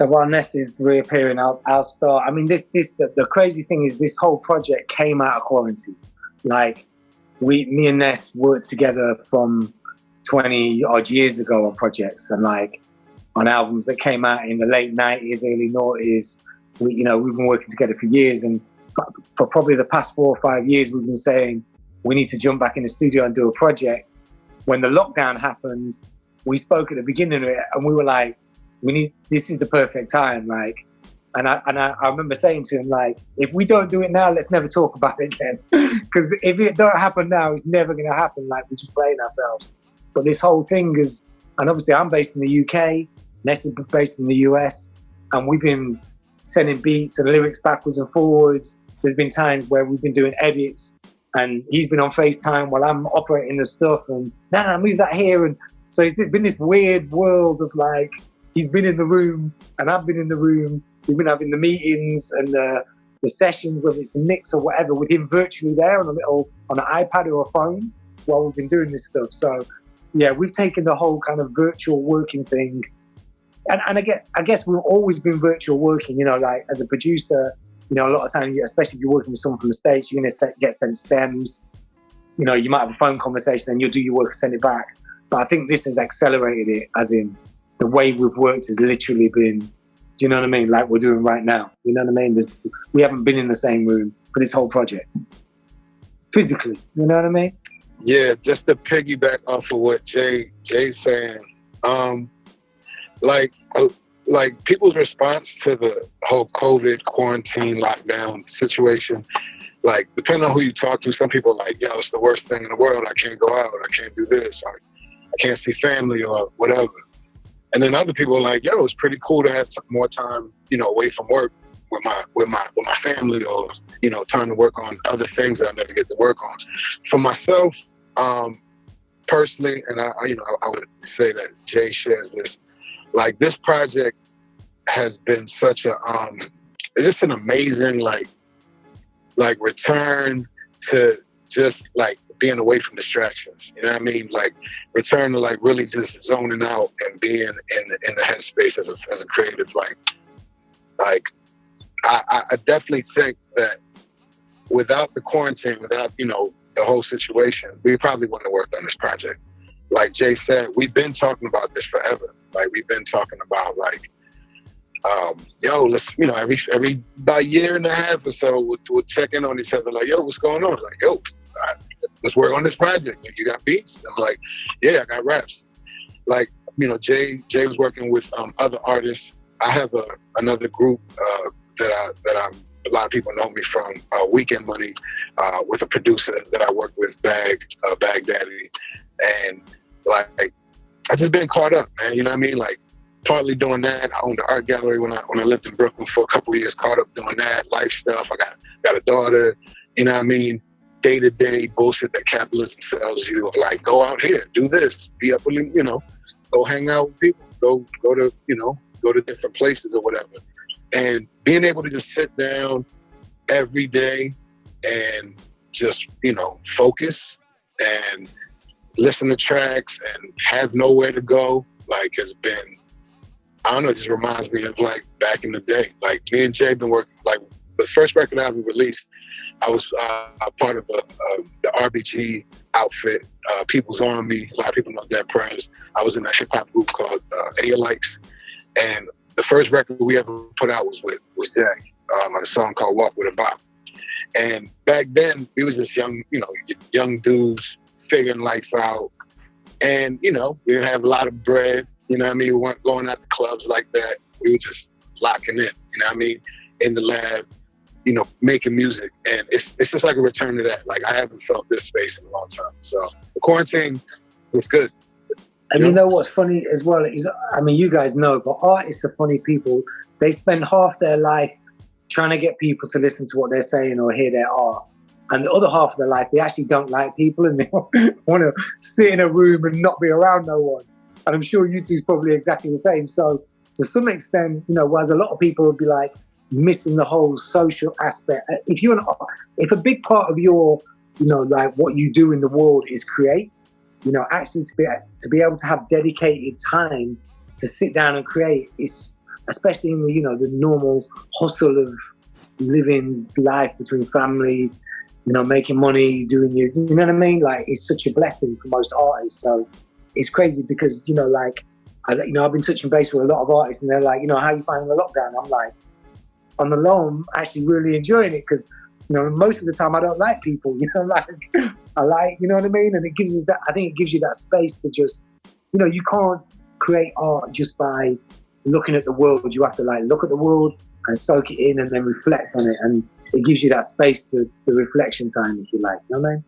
So while Ness is reappearing, I'll start. I mean, the crazy thing is this whole project came out of quarantine. Like, me and Ness worked together from 20 odd years ago on projects and like on albums that came out in the late 90s, early noughties. We've been working together for years, and for probably the past 4 or 5 years, we've been saying we need to jump back in the studio and do a project. When the lockdown happened, we spoke at the beginning of it, and we were like, this is the perfect time. Like, and I remember saying to him, like, if we don't do it now, let's never talk about it again. Because if it don't happen now, it's never going to happen. Like, we're just playing ourselves. But this whole thing is, and obviously I'm based in the UK, Ness is based in the US, and we've been sending beats and lyrics backwards and forwards. There's been times where we've been doing edits, and he's been on FaceTime while I'm operating the stuff, and nah, move that here. And so it's been this weird world of like, he's been in the room and I've been in the room. We've been having the meetings and the sessions, whether it's the mix or whatever, with him virtually there on an iPad or a phone while we've been doing this stuff. So yeah, we've taken the whole kind of virtual working thing. And I guess we've always been virtual working, like as a producer, a lot of times, especially if you're working with someone from the States, you're going to get sent stems. You might have a phone conversation and you'll do your work and send it back. But I think this has accelerated it, as in the way we've worked has literally been, do you know what I mean? Like we're doing right now. You know what I mean? We haven't been in the same room for this whole project. Physically, you know what I mean? Yeah, just to piggyback off of what Jay's saying, like people's response to the whole COVID quarantine lockdown situation, like depending on who you talk to, some people are like, yo, it's the worst thing in the world. I can't go out. I can't do this. Or I can't see family or whatever. And then other people are like, yo, it's pretty cool to have more time, away from work with my family, or, time to work on other things that I never get to work on. For myself, personally, and I would say that Jay shares this, like this project has been such a, it's just an amazing, like return to just like being away from distractions. You know what I mean? Like return to like really just zoning out and being in the headspace as a creative. Like I definitely think that without the quarantine, without, the whole situation, we probably wouldn't have worked on this project. Like Jay said, we've been talking about this forever. Like we've been talking about like, let's, every about a year and a half or so, we'll check in on each other. Like, yo, what's going on? Like, yo, let's work on this project. You got beats? I'm like, yeah, I got raps. Like, Jay was working with other artists. I have another group that I'm. A lot of people know me from Weekend Money, with a producer that I work with, Baghdaddy, and like I just been caught up, man. You know what I mean? Like partly doing that. I owned an art gallery when I lived in Brooklyn for a couple of years. Caught up doing that life stuff. I got a daughter. You know what I mean? Day-to-day bullshit that capitalism sells you. Of like, go out here, do this, be up with, go hang out with people, go to different places or whatever. And being able to just sit down every day and just, focus and listen to tracks and have nowhere to go, like, has been, I don't know, it just reminds me of, like, back in the day. Like, me and Jay been working, like, the first record I ever released, I was a part of the RBG outfit, People's Army. A lot of people know Dead Prez. I was in a hip-hop group called A-Likes. And the first record we ever put out was Jay, a song called Walk With a Bop. And back then, we was just young dudes figuring life out. And, we didn't have a lot of bread, we weren't going out to clubs like that. We were just locking in, in the lab, making music. And it's just like a return to that. Like, I haven't felt this space in a long time. So the quarantine was good. And you know what's funny as well is, you guys know, but artists are funny people. They spend half their life trying to get people to listen to what they're saying or hear their art. And the other half of their life, they actually don't like people and they want to sit in a room and not be around no one. And I'm sure you two's probably exactly the same. So to some extent, whereas a lot of people would be like missing the whole social aspect. If a big part of your, like what you do in the world is create, actually to be able to have dedicated time to sit down and create is especially in the, you know, the normal hustle of living life between family, you know, making money, doing you know what I mean? Like, it's such a blessing for most artists. So it's crazy because, you know, like, I've been touching base with a lot of artists, and they're like, you know, how are you finding the lockdown? I'm like, on the low, I'm actually really enjoying it because, you know, most of the time I don't like people, you know, like, I like, you know what I mean? And it gives us that, I think it gives you that space to just, you know, you can't create art just by looking at the world. You have to, like, look at the world and soak it in and then reflect on it. And it gives you that space to the reflection time, if you like, you know what I mean?